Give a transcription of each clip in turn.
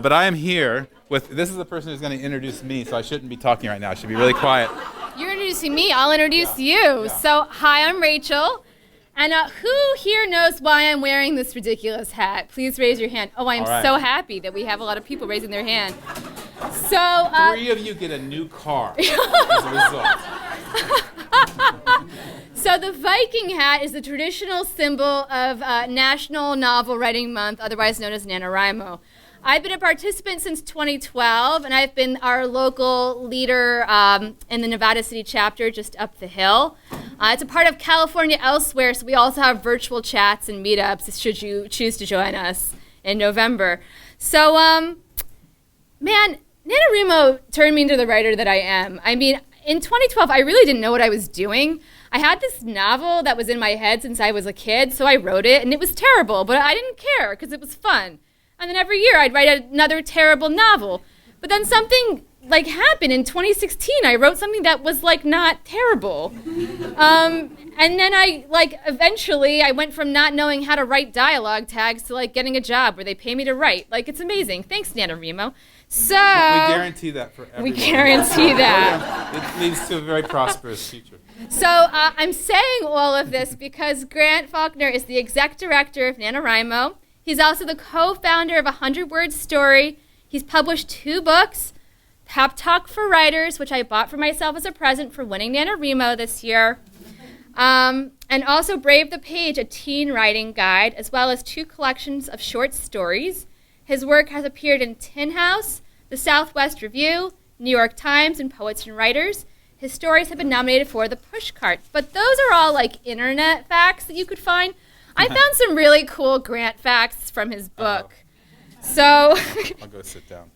But I am here with, this is the person who's going to introduce me, so I shouldn't be talking right now. I should be really quiet. You're introducing me. I'll introduce you. Yeah. So, hi, I'm Rachel. And who here knows why I'm wearing this ridiculous hat? Please raise your hand. Oh, I'm so happy that we have a lot of people raising their hand. So, 3 of you get a new car as a result. So the Viking hat is the traditional symbol of National Novel Writing Month, otherwise known as NaNoWriMo. I've been a participant since 2012, and I've been our local leader in the Nevada City chapter just up the hill. It's a part of California Elsewhere, so we also have virtual chats and meetups should you choose to join us in November. So, man, NaNoWriMo turned me into the writer that I am. I mean, in 2012, I really didn't know what I was doing. I had this novel that was in my head since I was a kid, so I wrote it, and it was terrible, but I didn't care because it was fun. And then every year I'd write another terrible novel. But then something happened in 2016. I wrote something that was not terrible. And then eventually I went from not knowing how to write dialogue tags to getting a job where they pay me to write. It's amazing. Thanks, NaNoWriMo. So we guarantee that for everyone. We guarantee that. It leads to a very prosperous future. So I'm saying all of this because Grant Faulkner is the exec director of NaNoWriMo. He's also the co-founder of 100 Word Story. He's published 2 books, Pep Talk for Writers, which I bought for myself as a present for winning NaNoWriMo this year, and also Brave the Page, a teen writing guide, as well as 2 collections of short stories. His work has appeared in Tin House, the Southwest Review, New York Times, and Poets and Writers. His stories have been nominated for the Pushcart. But those are all internet facts that you could find. I found some really cool Grant facts from his book. So I'll go sit down.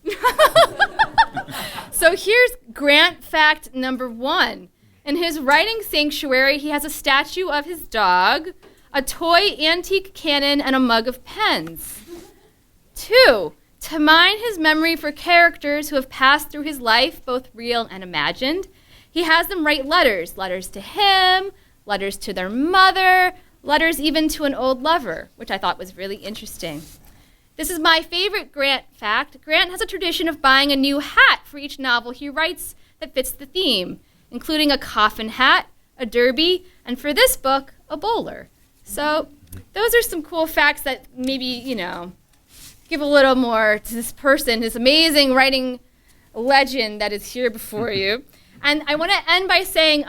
So here's Grant fact number 1. In his writing sanctuary, he has a statue of his dog, a toy antique cannon, and a mug of pens. 2, to mine his memory for characters who have passed through his life, both real and imagined, he has them write letters to him, letters to their mother, letters even to an old lover, which I thought was really interesting. This is my favorite Grant fact. Grant has a tradition of buying a new hat for each novel he writes that fits the theme, including a coffin hat, a derby, and for this book, a bowler. So those are some cool facts that maybe, give a little more to this person, this amazing writing legend that is here before you. And I want to end by saying,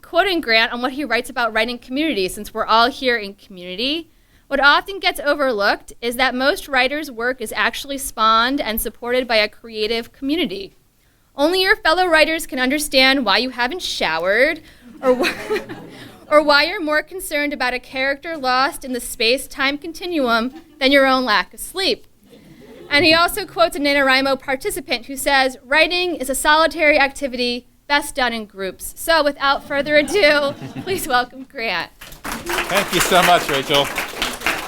quoting Grant on what he writes about writing community, since we're all here in community. What often gets overlooked is that most writers' work is actually spawned and supported by a creative community. Only your fellow writers can understand why you haven't showered, or why you're more concerned about a character lost in the space-time continuum than your own lack of sleep. And he also quotes a NaNoWriMo participant who says, "Writing is a solitary activity best done in groups." So without further ado, please welcome Grant. Thank you so much, Rachel.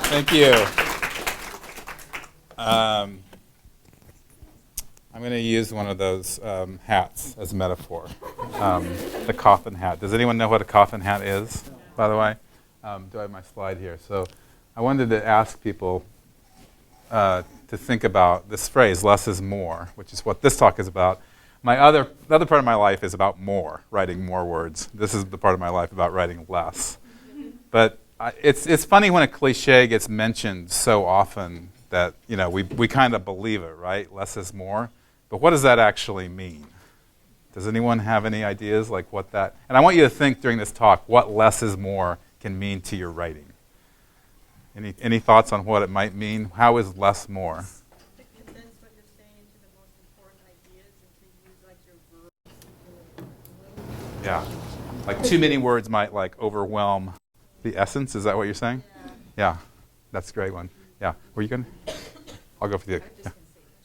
Thank you. I'm going to use one of those hats as a metaphor, the coffin hat. Does anyone know what a coffin hat is, by the way? Do I have my slide here? So I wanted to ask people to think about this phrase, less is more, which is what this talk is about. The other part of my life is about more, writing more words. This is the part of my life about writing less. But it's funny when a cliche gets mentioned so often that we kind of believe it, right? Less is more. But what does that actually mean? Does anyone have any ideas what that? And I want you to think during this talk what less is more can mean to your writing. Any thoughts on what it might mean? How is less more? To condense what you're saying to the most important ideas and to use your verb. Yeah. Too many words might overwhelm the essence. Is that what you're saying? Yeah. That's a great one. Yeah. Were you going to? I'll go for the. Yeah.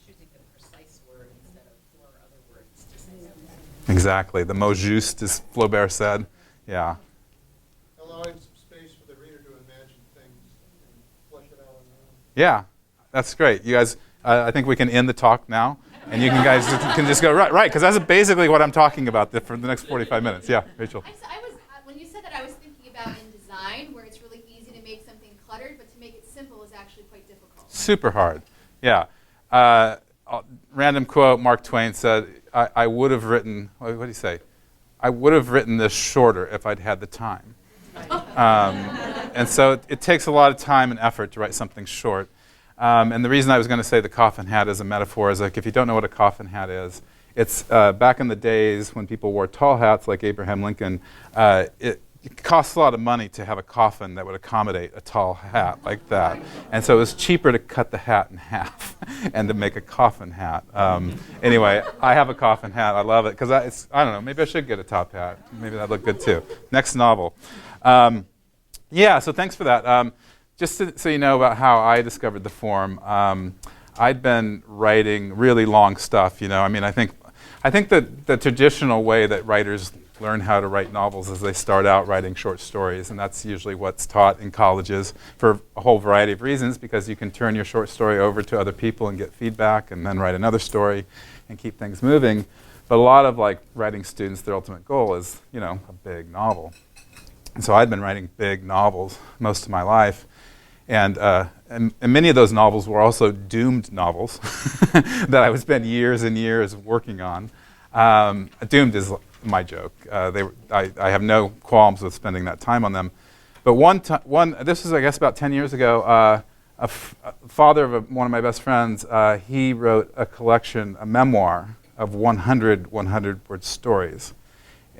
Choosing the precise word instead of 4 other words to say something. Exactly. The mot juste, as Flaubert said. Yeah. Allowing some space for the reader to imagine things and flesh it out on their own. Yeah. That's great. You guys, I think we can end the talk now. And you guys can just go, right, because that's basically what I'm talking about for the next 45 minutes. Yeah, Rachel. When you said that, I was thinking about design where it's really easy to make something cluttered, but to make it simple is actually quite difficult. Super hard. Yeah. Random quote, Mark Twain said, I would have written, what did he say? I would have written this shorter if I'd had the time. And so it takes a lot of time and effort to write something short. And the reason I was going to say the coffin hat as a metaphor is, like, if you don't know what a coffin hat is, it's back in the days when people wore tall hats like Abraham Lincoln, it costs a lot of money to have a coffin that would accommodate a tall hat like that. And so it was cheaper to cut the hat in half and to make a coffin hat. Anyway, I have a coffin hat. I love it because I don't know, maybe I should get a top hat. Maybe that'd look good too. Next novel. Yeah, so thanks for that. Just so you know about how I discovered the form, I'd been writing really long stuff. You know, I mean, I think that the traditional way that writers learn how to write novels is they start out writing short stories, and that's usually what's taught in colleges for a whole variety of reasons, because you can turn your short story over to other people and get feedback and then write another story and keep things moving. But a lot of writing students, their ultimate goal is, you know, a big novel. And so I'd been writing big novels most of my life. And many of those novels were also doomed novels that I would spend years and years working on. Doomed is my joke. I have no qualms with spending that time on them. But this was, I guess, about 10 years ago, a father of one of my best friends, he wrote a collection, a memoir of 100 100-word stories.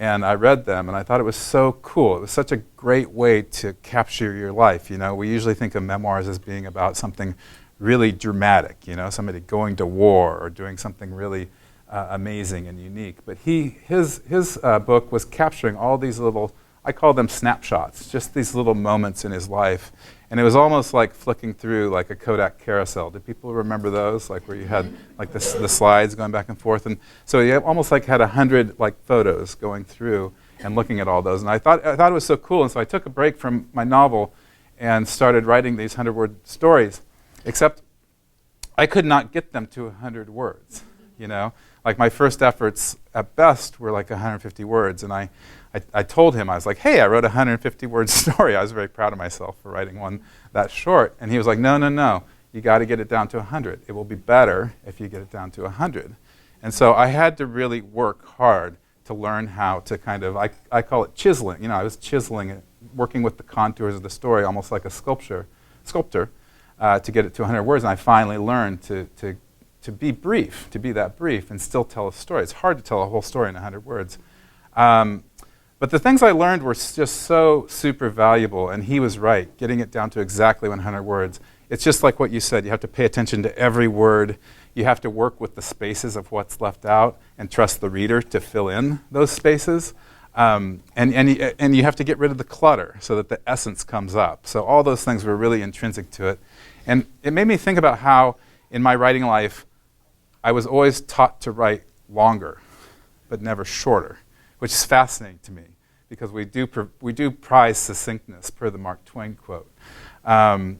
And I read them, and I thought it was so cool. It was such a great way to capture your life. You know, we usually think of memoirs as being about something really dramatic, you know, somebody going to war or doing something really amazing and unique. But his book was capturing all these little, I call them snapshots, just these little moments in his life. And it was almost like flicking through like a Kodak carousel. Do people remember those? Like where you had like the slides going back and forth. And so you almost like had 100 photos going through and looking at all those. And I thought it was so cool. And so I took a break from my novel and started writing these 100-word stories. Except I could not get them to 100 words, you know? Like my first efforts at best were like 150 words. And I told him, I was like, hey, I wrote a 150-word story. I was very proud of myself for writing one that short. And he was like, no, you got to get it down to 100. It will be better if you get it down to 100. And so I had to really work hard to learn how to kind of, I call it chiseling. You know, I was chiseling it, working with the contours of the story, almost like a sculptor, to get it to 100 words. And I finally learned to be brief, to be that brief and still tell a story. It's hard to tell a whole story in 100 words. But the things I learned were just so super valuable, and he was right, getting it down to exactly 100 words. It's just like what you said. You have to pay attention to every word. You have to work with the spaces of what's left out and trust the reader to fill in those spaces. And you have to get rid of the clutter so that the essence comes up. So all those things were really intrinsic to it. And it made me think about how, in my writing life, I was always taught to write longer, but never shorter, which is fascinating to me because we do prize succinctness, per the Mark Twain quote. And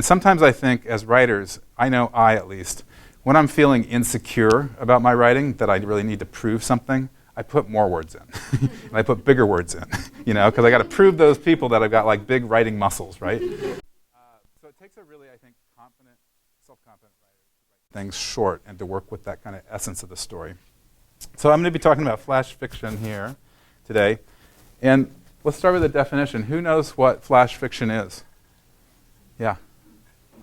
sometimes I think as writers, I know I at least, when I'm feeling insecure about my writing, that I really need to prove something, I put more words in. And I put bigger words in, you know, because I got to prove those people that I've got like big writing muscles, right? So it takes a really, I think, confident, self-confident writer to write things short and to work with that kind of essence of the story. So I'm going to be talking about flash fiction here today. And let's start with a definition. Who knows what flash fiction is? Yeah.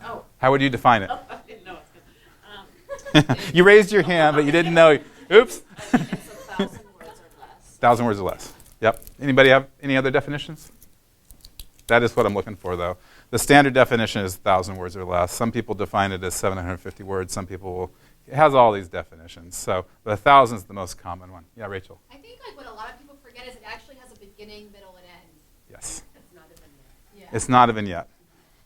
Oh. How would you define it? Oh, I didn't know it was good. You raised your hand, but you didn't know. Oops. It's 1,000 words or less. 1,000 words or less. Yep. Anybody have any other definitions? That is what I'm looking for, though. The standard definition is 1,000 words or less. Some people define it as 750 words. Some people will. It has all these definitions. So, but 1,000 is the most common one. Yeah, Rachel. I think what a lot of people forget is it actually has a beginning, middle, and end. Yes. It's not a vignette. Yeah. It's not a vignette.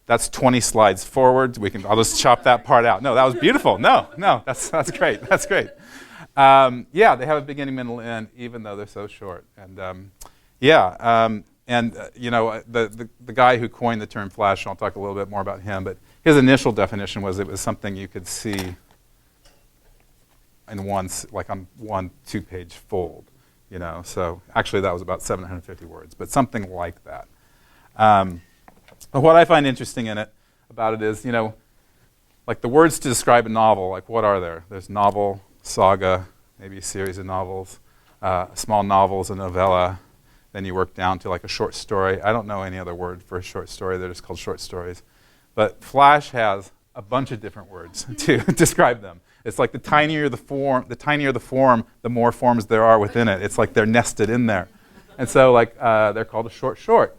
That's 20 slides forward. I'll just chop that part out. No, that was beautiful. No, that's great. That's great. Yeah, they have a beginning, middle, and end, even though they're so short. And you know, the guy who coined the term flash, and I'll talk a little bit more about him, but his initial definition was it was something you could see in on one 2-page fold, you know. So actually that was about 750 words, but something like that. But what I find interesting about it is, like the words to describe a novel, like what are there? There's novel, saga, maybe a series of novels, small novels, a novella. Then you work down to like a short story. I don't know any other word for a short story. They're just called short stories. But Flash has a bunch of different words to describe them. It's like the tinier the form, the more forms there are within it. It's like they're nested in there. And so like they're called a short.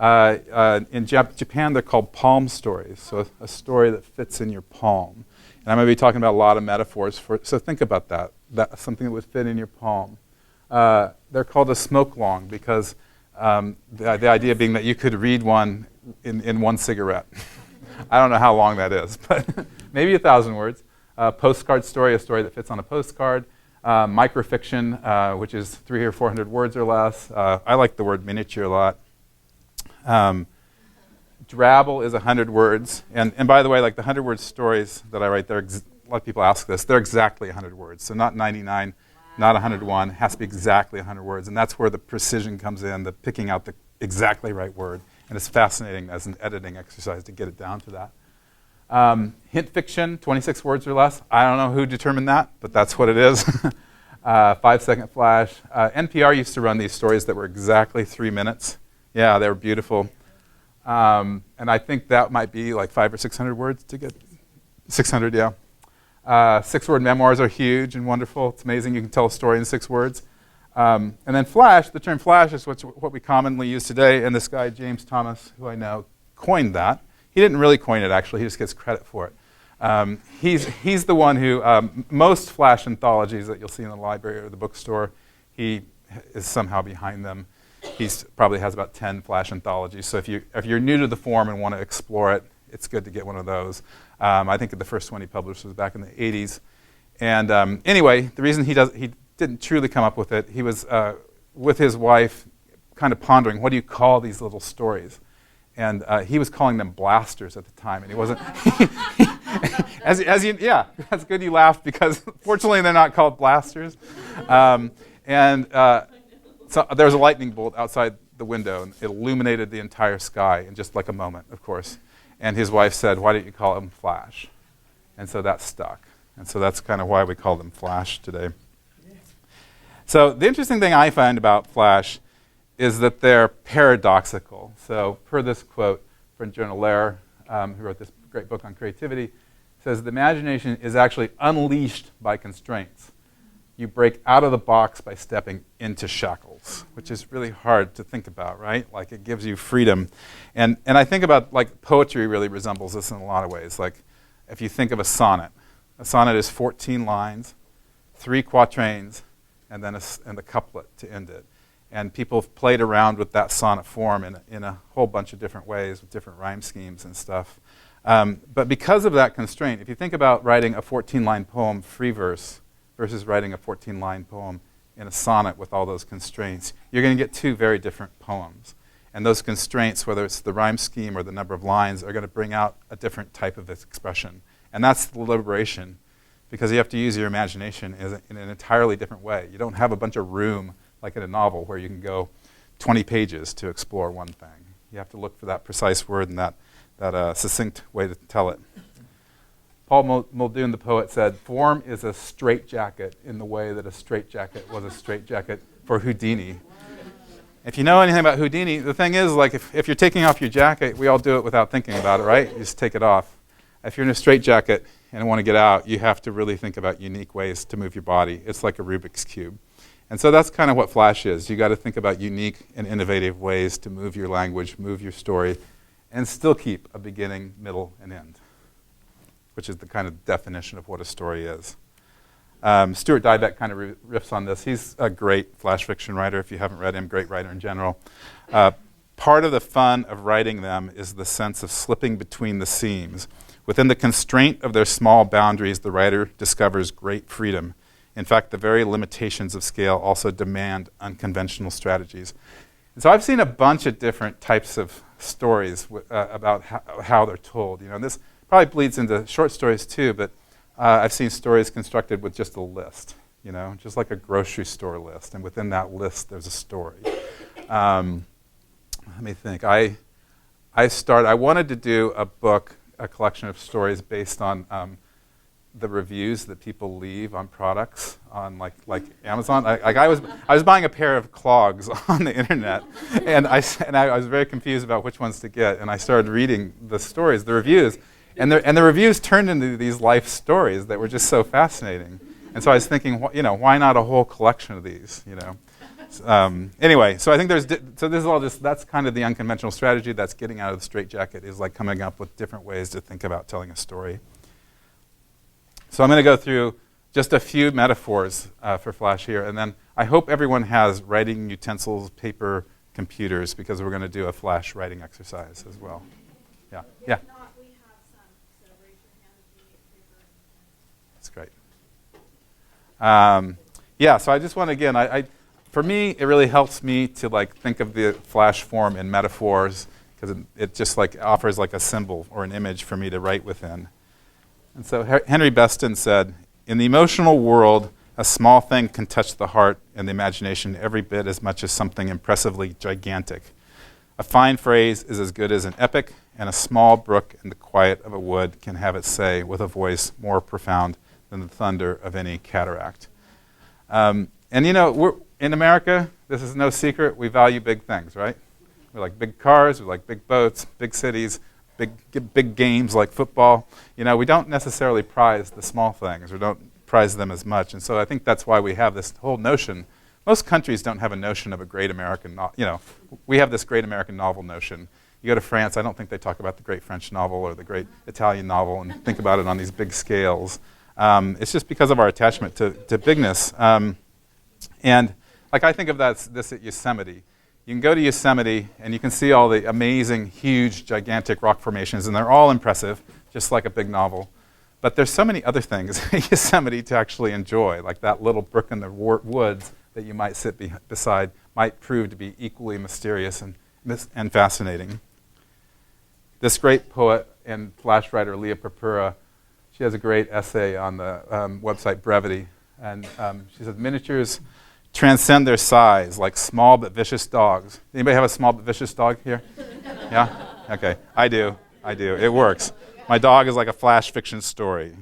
In Japan, they're called palm stories. So a story that fits in your palm. And I'm going to be talking about a lot of metaphors. So think about that. That's something that would fit in your palm. They're called a smoke long because the idea being that you could read one in one cigarette. I don't know how long that is, but maybe 1,000 words. Postcard story, a story that fits on a postcard. Microfiction, which is 300 or 400 words or less. I like the word miniature a lot. Drabble is 100 words. And by the way, like the 100-word stories that I write, a lot of people ask this, they're exactly 100 words. So not 99, not 101. It has to be exactly 100 words. And that's where the precision comes in, the picking out the exactly right word. And it's fascinating as an editing exercise to get it down to that. Hint fiction, 26 words or less. I don't know who determined that, but that's what it is. 5-second flash. NPR used to run these stories that were exactly 3 minutes. Yeah, they were beautiful. And I think that might be like 500 or 600 words to get 600, yeah. 6-word memoirs are huge and wonderful. It's amazing you can tell a story in 6 words. And then flash, the term flash is what we commonly use today, and this guy, James Thomas, who I know, coined that. He didn't really coin it, actually. He just gets credit for it. He's the one who, most flash anthologies that you'll see in the library or the bookstore, he is somehow behind them. He probably has about 10 flash anthologies. So if you're new to the form and want to explore it, it's good to get one of those. I think the first one he published was back in the 80s. And anyway, the reason he didn't truly come up with it, he was with his wife kind of pondering, what do you call these little stories? And he was calling them blasters at the time, and he wasn't. Yeah, that's good you laughed because fortunately they're not called blasters. So there was a lightning bolt outside the window, and it illuminated the entire sky in just like a moment, of course. And his wife said, "Why don't you call them Flash?" And so that stuck. And so that's kind of why we call them Flash today. So the interesting thing I find about Flash is that they're paradoxical. So per this quote from Jonah Lehrer, who wrote this great book on creativity, says the imagination is actually unleashed by constraints. You break out of the box by stepping into shackles, which is really hard to think about, right? Like it gives you freedom. And I think about like poetry really resembles this in a lot of ways. Like if you think of a sonnet is 14 lines, 3 quatrains, and then the couplet to end it. And people have played around with that sonnet form in a whole bunch of different ways with different rhyme schemes and stuff. But because of that constraint, if you think about writing a 14-line poem free verse versus writing a 14-line poem in a sonnet with all those constraints, you're going to get 2 very different poems. And those constraints, whether it's the rhyme scheme or the number of lines, are going to bring out a different type of expression. And that's the liberation, because you have to use your imagination in an entirely different way. You don't have a bunch of room like in a novel where you can go 20 pages to explore one thing. You have to look for that precise word and that succinct way to tell it. Paul Muldoon, the poet, said, "Form is a straitjacket in the way that a straitjacket was a straitjacket for Houdini." If you know anything about Houdini, the thing is, like, if you're taking off your jacket, we all do it without thinking about it, right? You just take it off. If you're in a straitjacket and want to get out, you have to really think about unique ways to move your body. It's like a Rubik's Cube. And so that's kind of what Flash is. You got to think about unique and innovative ways to move your language, move your story, and still keep a beginning, middle, and end, which is the kind of definition of what a story is. Stuart Dybek kind of riffs on this. He's a great flash fiction writer. If you haven't read him, great writer in general. Part of the fun of writing them is the sense of slipping between the seams. Within the constraint of their small boundaries, the writer discovers great freedom. In fact, the very limitations of scale also demand unconventional strategies. And so I've seen a bunch of different types of stories about how they're told. You know, and this probably bleeds into short stories too, but I've seen stories constructed with just a list, you know, just like a grocery store list. And within that list, there's a story. Let me think. I wanted to do a book, a collection of stories based on the reviews that people leave on products on like Amazon. I was buying a pair of clogs on the internet, and I was very confused about which ones to get. And I started reading the stories, the reviews, and the reviews turned into these life stories that were just so fascinating. And so I was thinking, why not a whole collection of these? Anyway, so I think so this is all that's kind of the unconventional strategy. That's getting out of the straitjacket, is like coming up with different ways to think about telling a story. So I'm going to go through just a few metaphors for Flash here, and then I hope everyone has writing utensils, paper, computers, because we're going to do a Flash writing exercise as well. Yeah. Yeah. If not, we have some, so raise your hand if you need paper and pen. That's great. Yeah, so I just want to, again, for me, it really helps me to think of the Flash form in metaphors, because it just offers a symbol or an image for me to write within. And so Henry Beston said, "In the emotional world, a small thing can touch the heart and the imagination every bit as much as something impressively gigantic. A fine phrase is as good as an epic, and a small brook in the quiet of a wood can have its say with a voice more profound than the thunder of any cataract." And we're in America, this is no secret, we value big things, right? We like big cars, we like big boats, big cities, big games like football. We don't necessarily prize the small things, or don't prize them as much. And so I think that's why we have this whole notion. Most countries don't have a notion of a great American novel. We have this great American novel notion. You go to France, I don't think they talk about the great French novel or the great Italian novel and think about it on these big scales. It's just because of our attachment to bigness. And I think of this at Yosemite. You can go to Yosemite and you can see all the amazing, huge, gigantic rock formations, and they're all impressive, just like a big novel. But there's so many other things in Yosemite to actually enjoy, like that little brook in the woods that you might sit beside might prove to be equally mysterious and fascinating. This great poet and Flash writer, Leah Purpura, she has a great essay on the website Brevity, and she says, "Miniatures transcend their size like small but vicious dogs." Anybody have a small but vicious dog here? Yeah? Okay. I do. It works. My dog is like a Flash fiction story.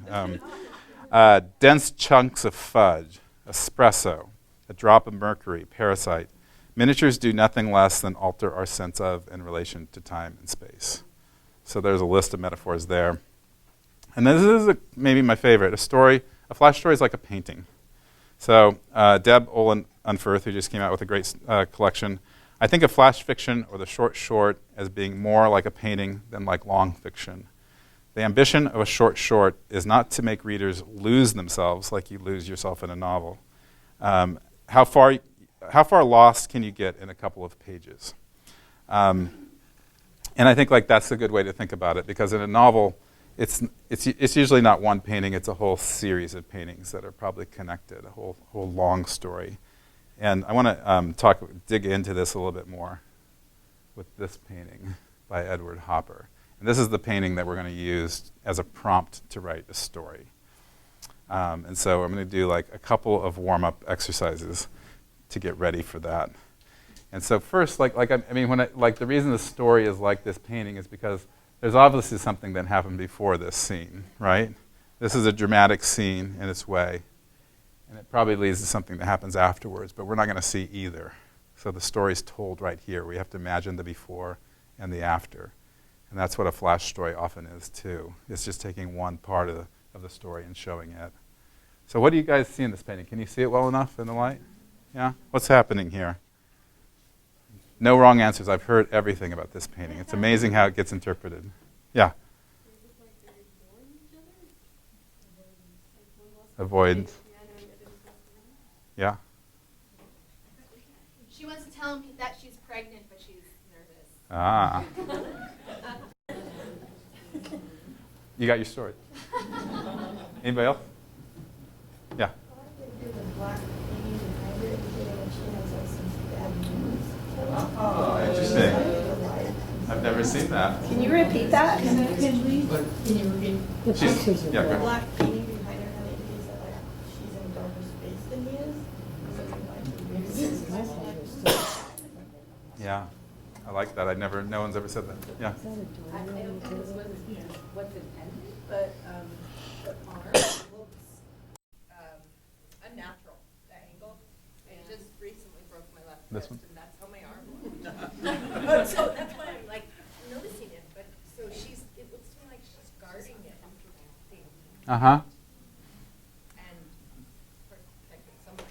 Dense chunks of fudge, espresso, a drop of mercury, parasite. Miniatures do nothing less than alter our sense of in relation to time and space. So there's a list of metaphors there. And this is maybe my favorite. A Flash story is like a painting. So Deb Olin Unferth, who just came out with a great collection, I think of Flash fiction or the short as being more like a painting than like long fiction. The ambition of a short is not to make readers lose themselves like you lose yourself in a novel. How far lost can you get in a couple of pages? And I think that's a good way to think about it, because in a novel, it's usually not one painting, it's a whole series of paintings that are probably connected, a whole long story. And I want to dig into this a little bit more with this painting by Edward Hopper. And this is the painting that we're going to use as a prompt to write a story. And so I'm going to do a couple of warm-up exercises to get ready for that. And so first, the reason the story is like this painting is because there's obviously something that happened before this scene, right? This is a dramatic scene in its way, and it probably leads to something that happens afterwards, but we're not going to see either. So the story's told right here. We have to imagine the before and the after. And that's what a Flash story often is too. It's just taking one part of the story and showing it. So what do you guys see in this painting? Can you see it well enough in the light? Yeah? What's happening here? No wrong answers. I've heard everything about this painting. It's amazing how it gets interpreted. Yeah? Avoidance. Yeah? She wants to tell him that she's pregnant, but she's nervous. Ah. You got your story. Anybody else? Yeah. Oh, interesting. I've never seen that. Can you repeat that? Yeah, go The ahead. black painting behind her, how it indicates that she's in a darker space than he is. Yeah. I like that. No one's ever said that. Yeah. I don't think this was what's intended, but the arm looks unnatural, the angle. I just recently broke my left This wrist, one? and that's how my arm looks. So that's why I'm like noticing it, but so it looks to me like she's guarding it. Uh-huh. And protecting something.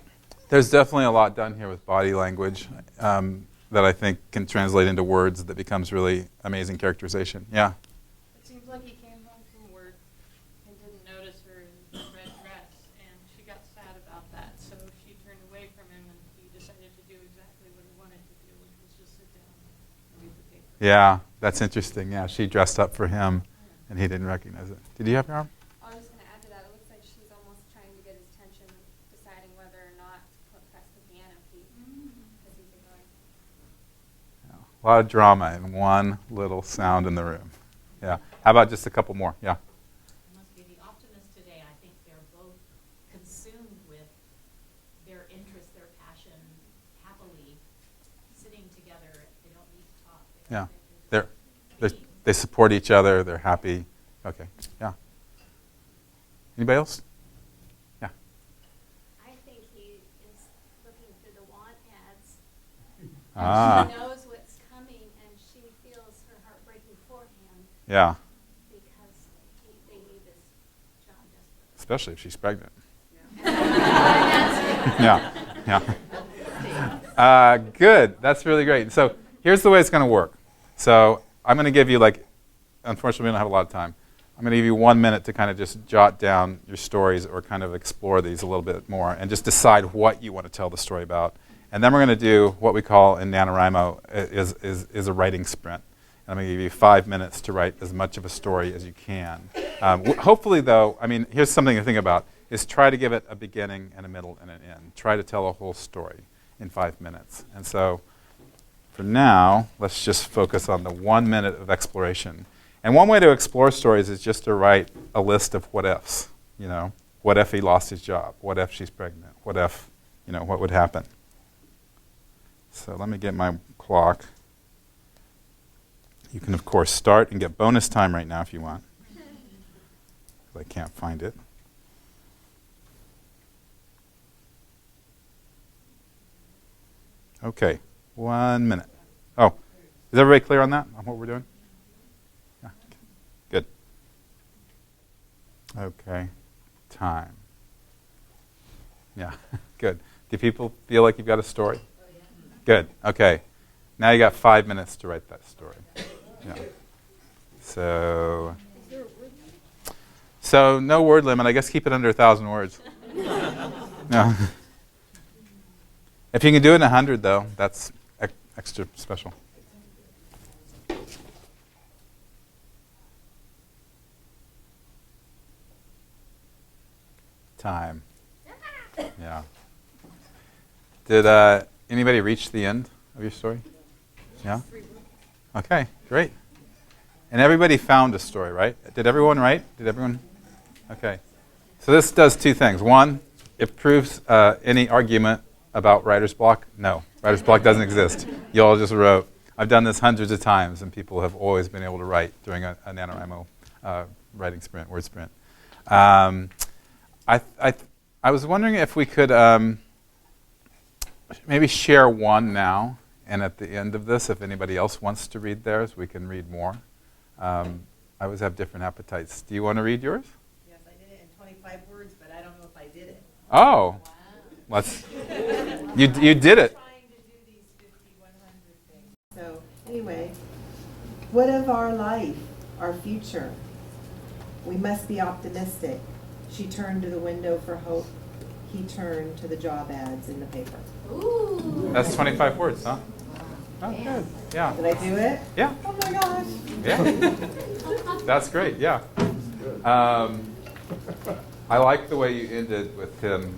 There's definitely a lot done here with body language that I think can translate into words that becomes really amazing characterization. Yeah. It seems like he came home from work and didn't notice her red dress, and she got sad about that. So she turned away from him, and he decided to do exactly what he wanted to do, which was just sit down and read the paper. Yeah, that's interesting. Yeah, she dressed up for him, and he didn't recognize it. Did you have your arm? I was going to add to that. It looks like she's almost trying to get his attention, deciding whether or not to press the piano key as he's ignoring. Yeah. A lot of drama in one little sound in the room. Yeah. How about just a couple more? Yeah. I must be the optimist today. I think they're both consumed with their interest, their passion, happily sitting together. They don't need to talk. Yeah. They're They support each other. They're happy. Okay. Yeah. Anybody else? Yeah. I think he is looking through the want ads. Ah. She knows what's coming, and she feels her heart breaking for him Yeah. because they need this job desperately. Especially if she's pregnant. Yeah. Yeah. Good. That's really great. So here's the way it's going to work. So I'm going to give you, unfortunately, we don't have a lot of time. I'm going to give you 1 minute to kind of just jot down your stories or kind of explore these a little bit more and just decide what you want to tell the story about. And then we're going to do what we call in NaNoWriMo is a writing sprint. And I'm going to give you 5 minutes to write as much of a story as you can. Hopefully, though, here's something to think about, is try to give it a beginning and a middle and an end. Try to tell a whole story in 5 minutes. And so for now, let's just focus on the 1 minute of exploration. And one way to explore stories is just to write a list of what ifs. What if he lost his job? What if she's pregnant? What if, what would happen? So let me get my clock. You can, of course, start and get bonus time right now if you want. I can't find it. Okay, 1 minute. Oh, is everybody clear on that, on what we're doing? Yeah, good. Okay, time. Yeah, good. Do people feel like you've got a story? Good, okay. Now you got 5 minutes to write that story. Yeah. So no word limit. I guess keep it under 1,000 words. No. If you can do it in 100, though, that's extra special. Time. Yeah. Did anybody reach the end of your story? Yeah? Okay, great. And everybody found a story, right? Did everyone write? Did everyone? Okay. So this does two things. One, it proves any argument about writer's block. No, writer's block doesn't exist. You all just wrote. I've done this hundreds of times, and people have always been able to write during a NaNoWriMo writing sprint, word sprint. I was wondering if we could maybe share one now, and at the end of this, if anybody else wants to read theirs, we can read more. I always have different appetites. Do you want to read yours? Yes, I did it in 25 words, but I don't know if I did it. Oh, let's. You did it. Trying to do these 50, 100 things. So anyway, what of our life, our future? We must be optimistic. She turned to the window for hope. He turned to the job ads in the paper. Ooh. That's 25 words, huh? Oh, good. Yeah. Did I do it? Yeah. Oh my gosh. Yeah. That's great. Yeah. I like the way you ended with him,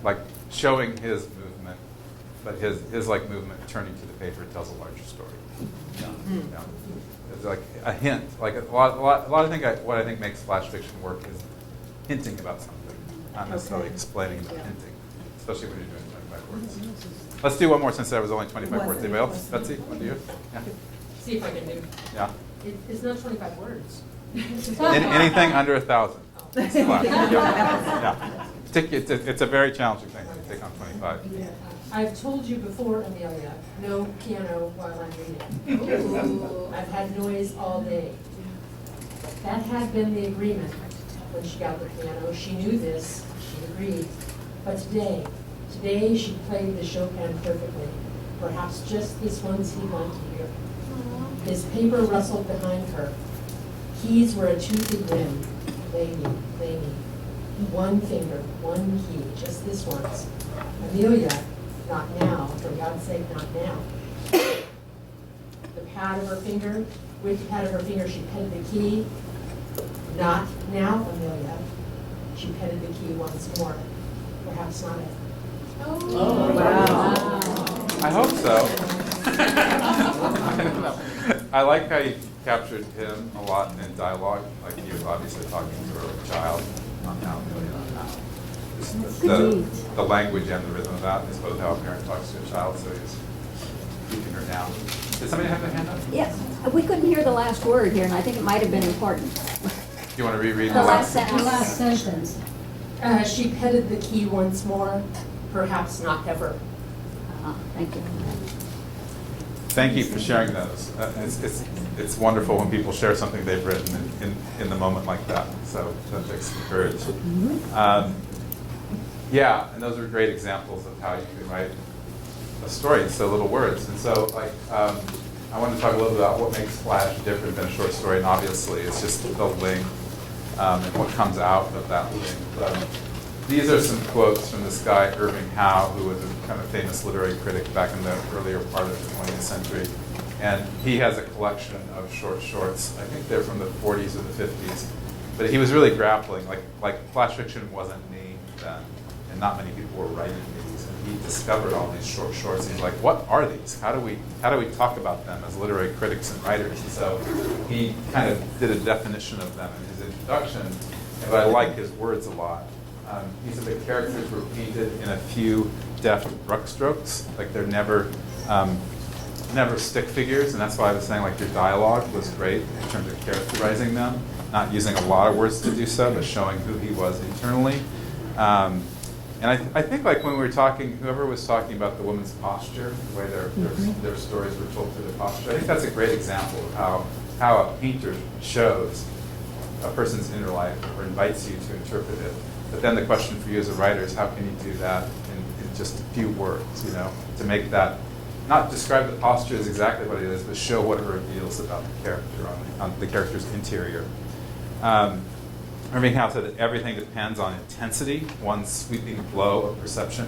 like showing his movement, but his like movement turning to the paper tells a larger story. Yeah. Yeah. It's like a hint. Like a lot of what I think makes flash fiction work is hinting about something, not necessarily explaining, but hinting, especially when you're doing something 25 words. Let's do one more since there was only 25 words. Anybody else? Betsy, want to do yours? Yeah. See if I can do. Yeah. It's not 25 words. Anything under 1,000. Yeah. It's a very challenging thing to take on 25. I've told you before, Amelia, no piano while I'm reading. I've had noise all day. That had been the agreement when she got the piano. She knew this, she agreed. But today she played the Chopin perfectly. Perhaps just this once he wanted to hear. His paper rustled behind her. Keys were a toothy grin. Play me. One finger, one key, just this once. Amelia, not now, for God's sake, not now. The pad of her finger, with the pad of her finger, she petted the key. Not now, Amelia. She petted the key once more. Perhaps not it. Oh, wow. I hope so. I don't know. I like how you captured him a lot in dialogue, like he was obviously talking to a child, not now, Amelia, not now. Just the language and the rhythm of that is both how a parent talks to a child, so he's keeping her down. Did somebody have their hand up? Yes, we couldn't hear the last word here, and I think it might have been important. Do you want to reread The last sentence. The last sentence. She petted the key once more. Perhaps not ever. Thank you. Thank you for sharing those. It's wonderful when people share something they've written in the moment like that. So that makes me encouraged. Yeah, and those are great examples of how you can write a story in so little words. And so, I want to talk a little bit about what makes Flash different than a short story. And obviously, it's just the length and what comes out of that length. These are some quotes from this guy, Irving Howe, who was a kind of famous literary critic back in the earlier part of the 20th century. And he has a collection of short shorts. I think they're from the 40s or the 50s. But he was really grappling, like flash fiction wasn't named then, and not many people were writing these. And he discovered all these short shorts. And he's like, what are these? How do we talk about them as literary critics and writers? And so he kind of did a definition of them in his introduction. But I like his words a lot. He said the characters were painted in a few deft brushstrokes, like they're never stick figures, and that's why I was saying like your dialogue was great in terms of characterizing them, not using a lot of words to do so, but showing who he was internally. And I think like when we were talking, whoever was talking about the woman's posture, the way their stories were told through their posture, I think that's a great example of how a painter shows a person's inner life or invites you to interpret it. But then the question for you as a writer is how can you do that in just a few words, to make that, not describe the posture as exactly what it is, but show what it reveals about the character on the character's interior. Irving Howe said that everything depends on intensity, one sweeping blow of perception.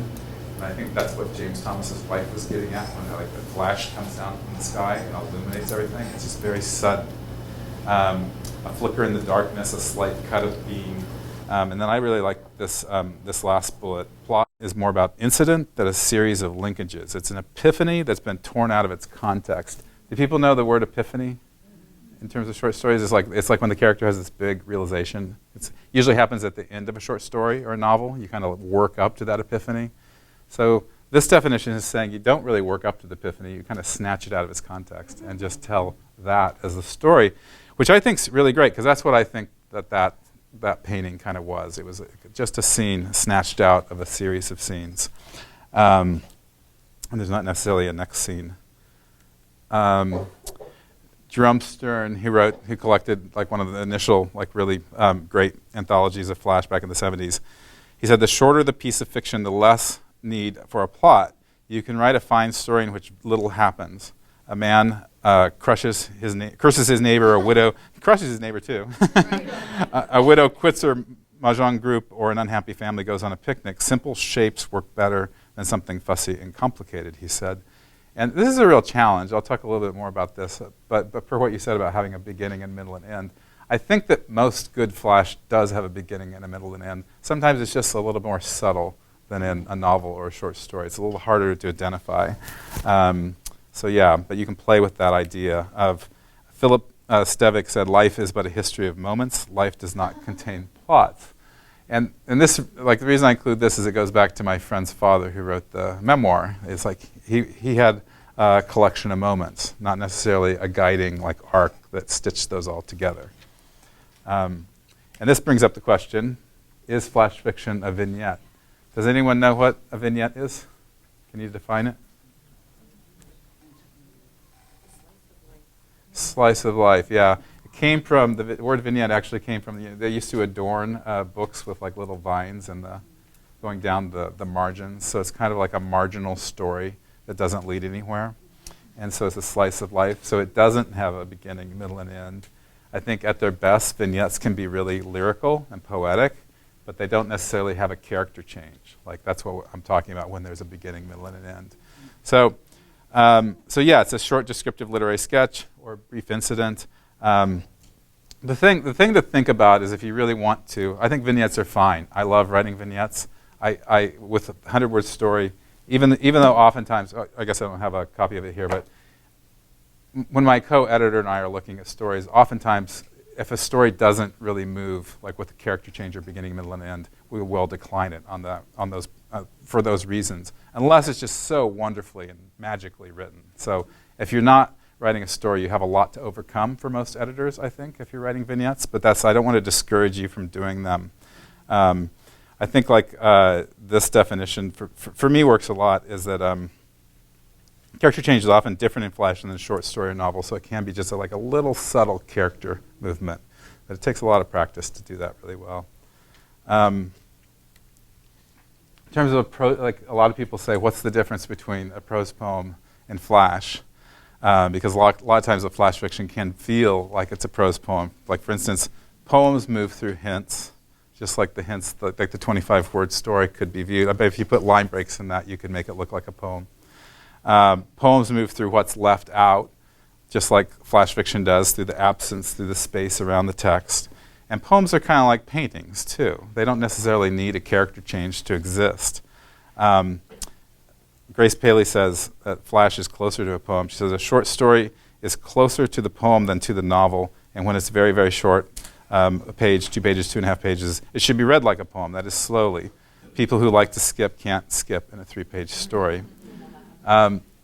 And I think that's what James Thomas's wife was getting at when like the flash comes down from the sky and illuminates everything. It's just very sudden. A flicker in the darkness, a slight cut of beam. And then I really like this last bullet. Plot is more about incident than a series of linkages. It's an epiphany that's been torn out of its context. Do people know the word epiphany? In terms of short stories, it's like when the character has this big realization. It usually happens at the end of a short story or a novel. You kind of work up to that epiphany. So this definition is saying you don't really work up to the epiphany. You kind of snatch it out of its context and just tell that as the story, which I think is really great because that's what I think that painting kind of was. It was just a scene snatched out of a series of scenes. And there's not necessarily a next scene. Jerome Stern, who collected like one of the initial like really great anthologies of Flash back in the 70s. He said, the shorter the piece of fiction, the less need for a plot. You can write a fine story in which little happens. A man curses his neighbor, a widow, crushes his neighbor too. A widow quits her mahjong group, or an unhappy family goes on a picnic. Simple shapes work better than something fussy and complicated, he said. And this is a real challenge. I'll talk a little bit more about this, but for what you said about having a beginning and middle and end, I think that most good Flash does have a beginning and a middle and end. Sometimes it's just a little more subtle than in a novel or a short story. It's a little harder to identify. So yeah, but you can play with that idea of, Philip Stevick said, life is but a history of moments. Life does not contain plots. And this, like the reason I include this is it goes back to my friend's father who wrote the memoir. It's like he had a collection of moments, not necessarily a guiding like arc that stitched those all together. And this brings up the question, is flash fiction a vignette? Does anyone know what a vignette is? Can you define it? Slice of life, yeah. It came from, the word vignette actually came from, they used to adorn books with like little vines and going down the margins. So it's kind of like a marginal story that doesn't lead anywhere. And so it's a slice of life. So it doesn't have a beginning, middle, and end. I think at their best, vignettes can be really lyrical and poetic, but they don't necessarily have a character change. Like that's what I'm talking about when there's a beginning, middle, and an end. So yeah, it's a short descriptive literary sketch or brief incident. The thing to think about is if you really want to, I think vignettes are fine. I love writing vignettes. I with a 100-word story, even though oftentimes, I guess I don't have a copy of it here, but when my co-editor and I are looking at stories, oftentimes if a story doesn't really move, like with a character change or beginning, middle, and end, we will decline it on those for those reasons, unless it's just so wonderfully and magically written. So if you're not writing a story, you have a lot to overcome for most editors, I think, if you're writing vignettes. But I don't want to discourage you from doing them. I think like this definition for me works a lot is that character change is often different in flash than in short story or novel, so it can be just like a little subtle character movement. But it takes a lot of practice to do that really well. In terms of like a lot of people say, what's the difference between a prose poem and flash? Because a lot of times a flash fiction can feel like it's a prose poem. Like for instance, poems move through hints, just like the hints, like the 25-word story could be viewed. I bet if you put line breaks in that, you could make it look like a poem. Poems move through what's left out, just like flash fiction does, through the absence, through the space around the text. And poems are kind of like paintings, too. They don't necessarily need a character change to exist. Grace Paley says that flash is closer to a poem. She says a short story is closer to the poem than to the novel, and when it's very, very short, a page, 2 pages, 2.5 pages, it should be read like a poem, that is slowly. People who like to skip can't skip in a 3-page story.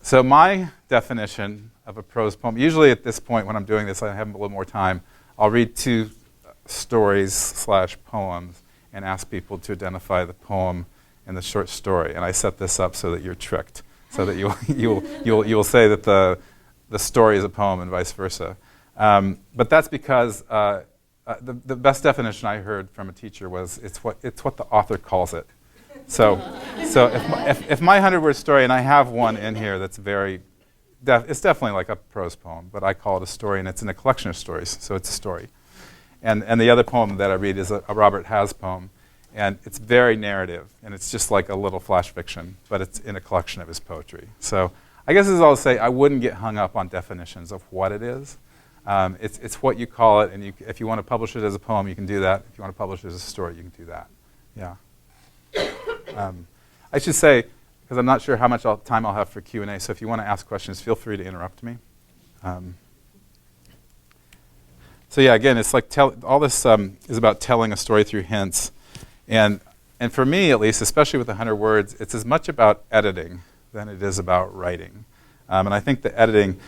So my definition of a prose poem, usually at this point when I'm doing this, I have a little more time, I'll read 2 stories/poems and ask people to identify the poem and the short story. And I set this up so that you're tricked, so that you'll say that the story is a poem and vice versa. But that's because the best definition I heard from a teacher was it's what the author calls it. So if my 100-word story, and I have one in here that's it's definitely like a prose poem, but I call it a story, and it's in a collection of stories, so it's a story. And the other poem that I read is a Robert Haas poem, and it's very narrative, and it's just like a little flash fiction, but it's in a collection of his poetry. So I guess this is all to say I wouldn't get hung up on definitions of what it is. It's what you call it, and if you want to publish it as a poem, you can do that. If you want to publish it as a story, you can do that. Yeah. I should say, because I'm not sure how much time I'll have for Q&A, so if you want to ask questions, feel free to interrupt me. So yeah, again, it's like all this is about telling a story through hints. And for me, at least, especially with 100 words, it's as much about editing than it is about writing. And I think the editing,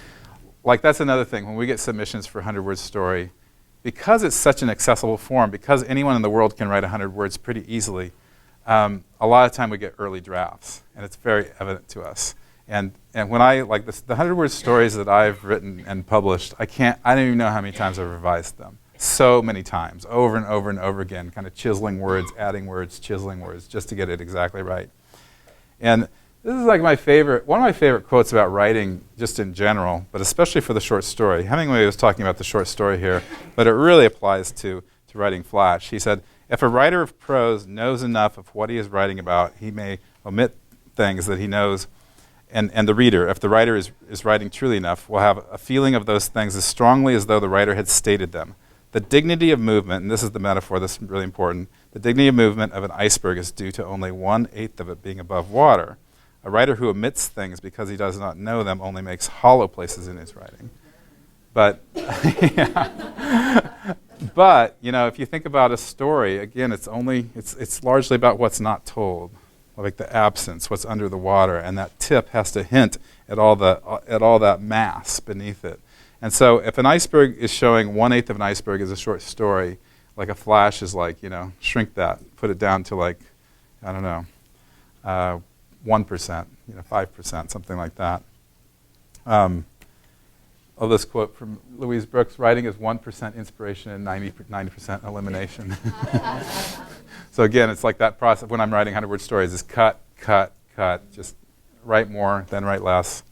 like that's another thing. When we get submissions for a 100-word story, because it's such an accessible form, because anyone in the world can write 100 words pretty easily, a lot of time we get early drafts, and it's very evident to us. And when I, like the 100-word stories that I've written and published, I don't even know how many times I've revised them. So many times, over and over and over again, kind of chiseling words, adding words, chiseling words, just to get it exactly right. And this is like one of my favorite quotes about writing just in general, but especially for the short story. Hemingway was talking about the short story here, but it really applies to writing flash. He said, if a writer of prose knows enough of what he is writing about, he may omit things that he knows, and the reader, if the writer is writing truly enough, will have a feeling of those things as strongly as though the writer had stated them. The dignity of movement, and this is the metaphor, this is really important, the dignity of movement of an iceberg is due to only 1/8 of it being above water. A writer who omits things because he does not know them only makes hollow places in his writing. But But, you know, if you think about a story, again, it's largely about what's not told, like the absence, what's under the water, and that tip has to hint at all that mass beneath it. And so if an iceberg is showing 1/8 of an iceberg is a short story, like a flash is like, you know, shrink that, put it down to like, I don't know, 1%, you know, 5%, something like that. This quote from Louise Brooks: "Writing is 1% inspiration and 90% elimination." So again, it's like that process when I'm writing 100-word stories is cut, cut, cut, just write more, then write less.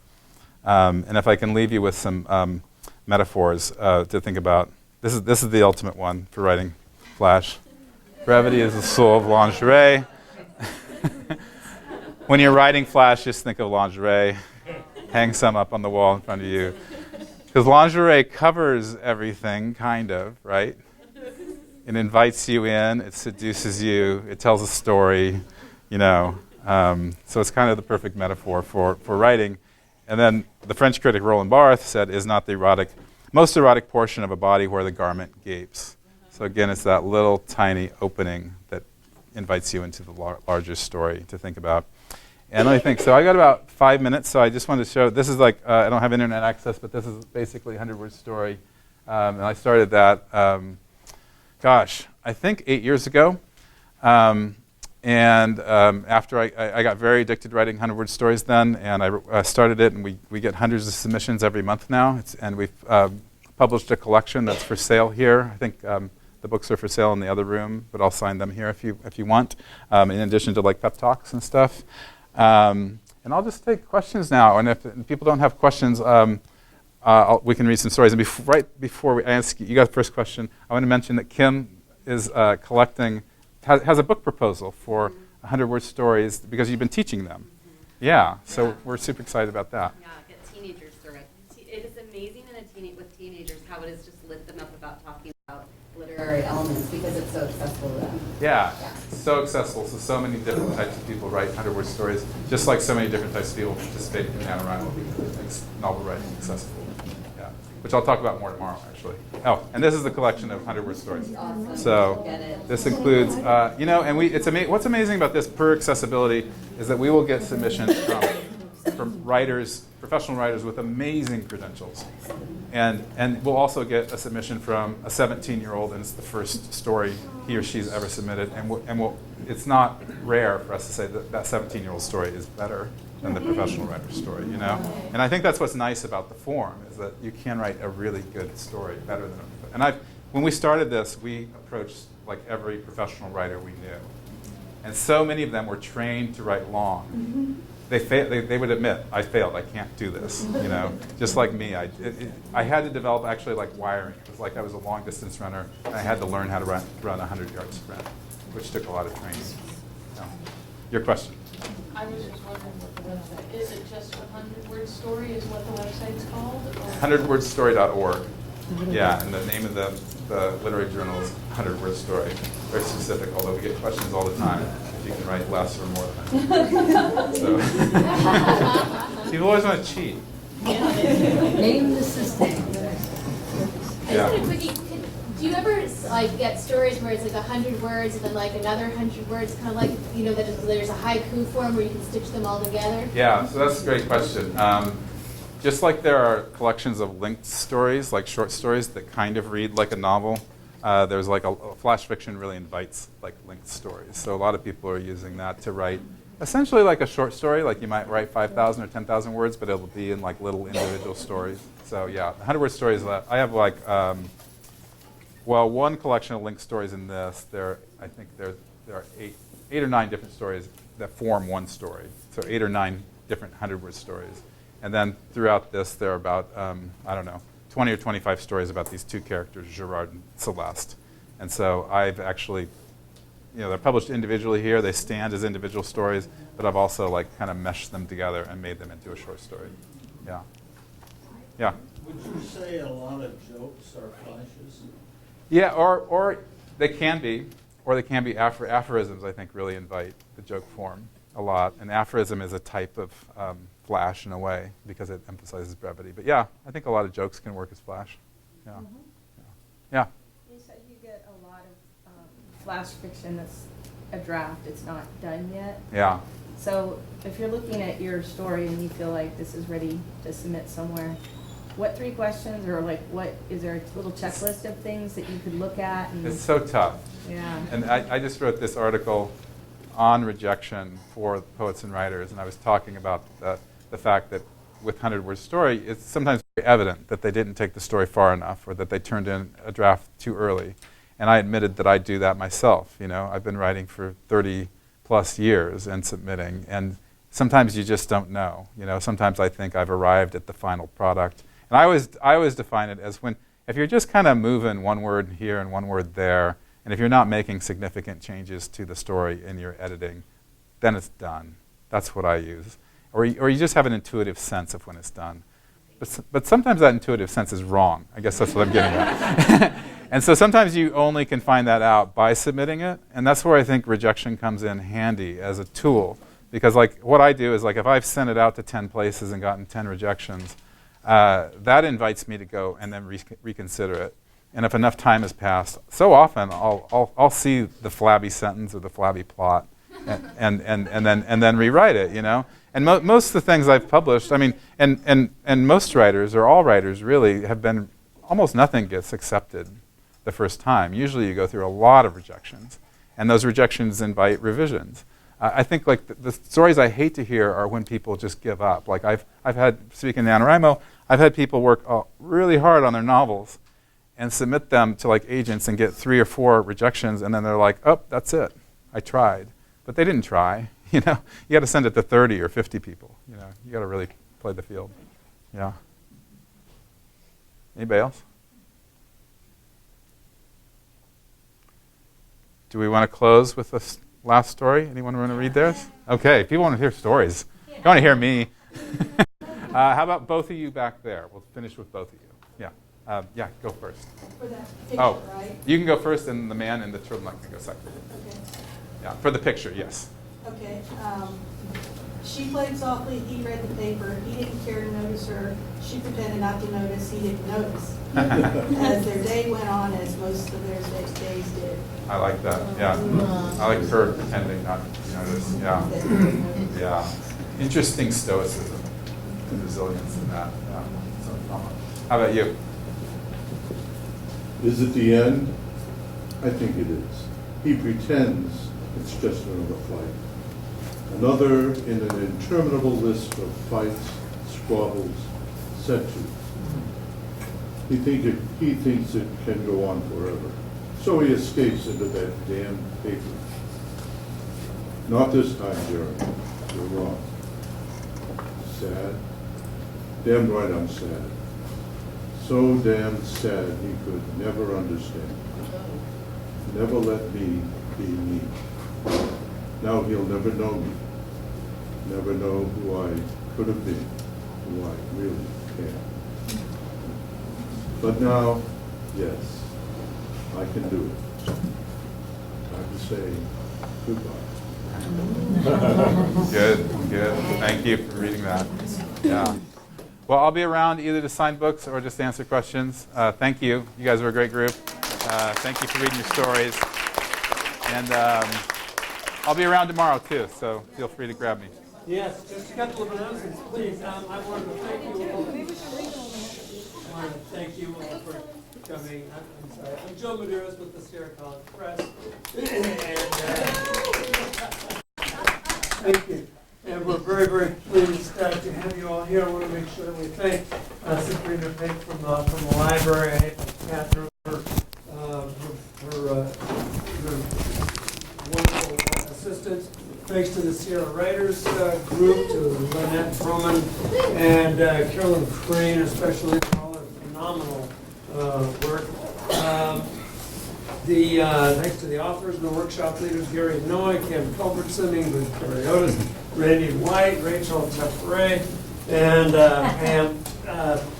And if I can leave you with some metaphors to think about, this is the ultimate one for writing flash. Brevity is the soul of lingerie. When you're writing flash, just think of lingerie. Hang some up on the wall in front of you. Because lingerie covers everything, kind of, right? It invites you in, it seduces you, it tells a story, you know. So it's kind of the perfect metaphor for writing. And then the French critic Roland Barthes said, "Is not the most erotic portion of a body where the garment gapes." So again, it's that little tiny opening that invites you into the larger story to think about. And I think, so I got about 5 minutes, so I just wanted to show, this is like, I don't have internet access, but this is basically a 100-word story. And I started that, I think 8 years ago. After I got very addicted to writing 100-word stories then, and I started it, and we get hundreds of submissions every month now. And we've published a collection that's for sale here. I think the books are for sale in the other room, but I'll sign them here if you want, in addition to like pep talks and stuff. And I'll just take questions now. And if people don't have questions, we can read some stories. And right before we ask you guys the first question, I want to mention that Kim is collecting, has a book proposal for 100-word stories because you've been teaching them. Yeah, so we're super excited about that. Yeah, get teenagers through it. It is amazing with teenagers how it has just lit them up about talking about literary elements because it's so accessible to them. Yeah, so accessible. So many different types of people write 100-word stories, just like so many different types of people participate in NaNoWriMo because it makes novel writing accessible. Yeah, which I'll talk about more tomorrow, actually. Oh, and this is the collection of 100-word stories. Awesome. So this includes, and what's amazing about this per accessibility is that we will get submissions from writers, professional writers with amazing credentials. And we'll also get a submission from a 17-year-old, and it's the first story he or she's ever submitted. It's not rare for us to say that 17-year-old story is better than the professional writer's story, you know? And I think that's what's nice about the form, is that you can write a really good story better than when we started this, we approached like every professional writer we knew. And so many of them were trained to write long. They would admit, I failed, I can't do this, you know. Just like me, I had to develop actually like wiring. It was like I was a long distance runner, and I had to learn how to run a 100-yard sprint, which took a lot of training. So, your question? I was just wondering what the website, is it just 100-word story is what the website's called? 100wordstory.org. Yeah, and the name of the literary journal is 100-word story. Very specific, although we get questions all the time. You can write less or more than that. So people always want to cheat. Name the system. Yeah. I just had a quickie. Do you ever like get stories where it's like 100 words and then like another 100 words, kind of like, you know, that there's a haiku form where you can stitch them all together? Yeah, so that's a great question. Just like there are collections of linked stories, like short stories that kind of read like a novel, there's like a flash fiction really invites like linked stories. So a lot of people are using that to write essentially like a short story, like you might write 5,000 or 10,000 words, but it'll be in like little individual stories. So yeah, 100-word stories, I have like, one collection of linked stories in this. I think there are eight or nine different stories that form one story. So 8 or 9 different 100-word stories. And then throughout this, there are about, 20 or 25 stories about these two characters, Gerard and Celeste. And so I've actually, they're published individually here. They stand as individual stories, but I've also like kind of meshed them together and made them into a short story. Yeah. Yeah. Would you say a lot of jokes are flashes? Yeah, or they can be, aphorisms. I think really invite the joke form a lot. An aphorism is a type of flash in a way because it emphasizes brevity. But yeah, I think a lot of jokes can work as flash. Yeah. Mm-hmm. Yeah. You said you flash fiction that's a draft. It's not done yet. Yeah. So if you're looking at your story and you feel like this is ready to submit somewhere, what 3 questions, or like what, is there a little checklist of things that you could look at? And, It's so tough. yeah. And I just wrote this article on rejection for poets and writers, and I was talking about the fact that with 100-word story, it's sometimes very evident that they didn't take the story far enough, or that they turned in a draft too early. And I admitted that I do that myself. You know, I've been writing for 30+ years and submitting, and sometimes you just don't know. You know, sometimes I think I've arrived at the final product. And I always define it as if you're just kind of moving one word here and one word there, and if you're not making significant changes to the story in your editing, then it's done. That's what I use. Or you just have an intuitive sense of when it's done. But sometimes that intuitive sense is wrong. I guess that's what I'm getting at. And so sometimes you only can find that out by submitting it, and that's where I think rejection comes in handy as a tool. Because like what I do is, like, if I've sent it out to 10 places and gotten 10 rejections, that invites me to go and then reconsider it. And if enough time has passed, so often I'll see the flabby sentence or the flabby plot, and then rewrite it. You know. And most of the things I've published, I mean, and most writers, or all writers really, have been, almost nothing gets accepted the first time. Usually you go through a lot of rejections, and those rejections invite revisions. I think like the stories I hate to hear are when people just give up. Like I've had, speaking of NaNoWriMo, I've had people work really hard on their novels and submit them to like agents and get 3 or 4 rejections, and then they're like, oh, that's it. I tried. But they didn't try. You know, you got to send it to 30 or 50 people. You know, you got to really play the field. Yeah. Anybody else? Do we want to close with this last story? Anyone want to read theirs? Okay, people want to hear stories. You want to hear me. How about both of you back there? We'll finish with both of you. Yeah. Yeah, go first. For that picture, right? You can go first, and the man in the turtleneck can go second. Okay. Yeah, for the picture, yes. Okay. She played softly. He read the paper. He didn't care to notice her. She pretended not to notice. He didn't notice. As their day went on, as most of their days did. I like that. Yeah. I like her pretending not to notice. Yeah. Yeah. Interesting stoicism and resilience in that. Yeah. So, how about you? Is it the end? I think it is. He pretends it's just another fight. Another in an interminable list of fights, squabbles, censures. He thinks it can go on forever. So he escapes into that damn paper. Not this time, Jeremy. You're wrong. Sad? Damn right I'm sad. So damn sad he could never understand. Never let me be me. Now he'll never know me. Never know who I could have been, who I really am. But now, yes, I can do it. Time to say goodbye. Good, good. Thank you for reading that. Yeah. Well, I'll be around either to sign books or just answer questions. Thank you. You guys are a great group. Thank you for reading your stories. And I'll be around tomorrow, too, so feel free to grab me. Yes, just a couple of announcements, please. I wanted to thank you all. I wanted to thank you all for coming. I'm sorry. I'm Joe Medeiros with the Sierra College Press. Thank you. And we're very, very pleased to have you all here. I want to make sure that we thank Sabrina Pink from the library. I hate to Catherine for her wonderful assistance. Thanks to the Sierra Writers group, to Lynette Fruman and Carolyn Crane, especially for all their phenomenal work. Thanks to the authors and the workshop leaders, Gary Noy, Kim Culbertson, Ingrid Cariotis, Randy White, Rachel Jeffrey, and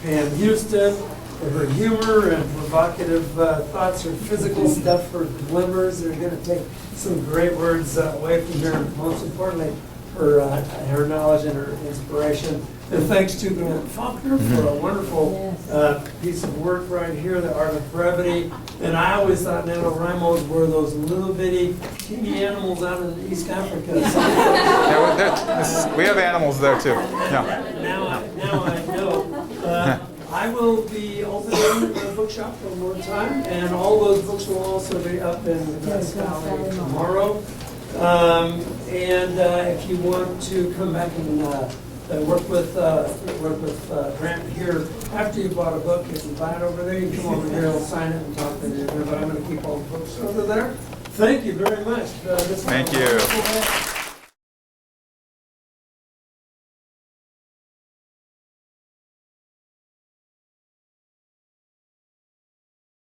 Pam Houston for her humor and provocative thoughts, her physical stuff for glimmers. They're going to take some great words away from her, and most importantly, her knowledge and her inspiration. And thanks to Grant Faulkner for a wonderful piece of work right here, The Art of Brevity. And I always thought NaNoWriMos were those little bitty teeny animals out in East Africa. We have animals there too. Yeah. Now I know. I will be opening the bookshop one more time, and all those books will also be up in Grass Valley tomorrow. If you want to come back and work with Grant here after you bought a book, if you buy it over there, you can come over here, I'll sign it and talk to you. But I'm going to keep all the books over there. Thank you very much. Thank you.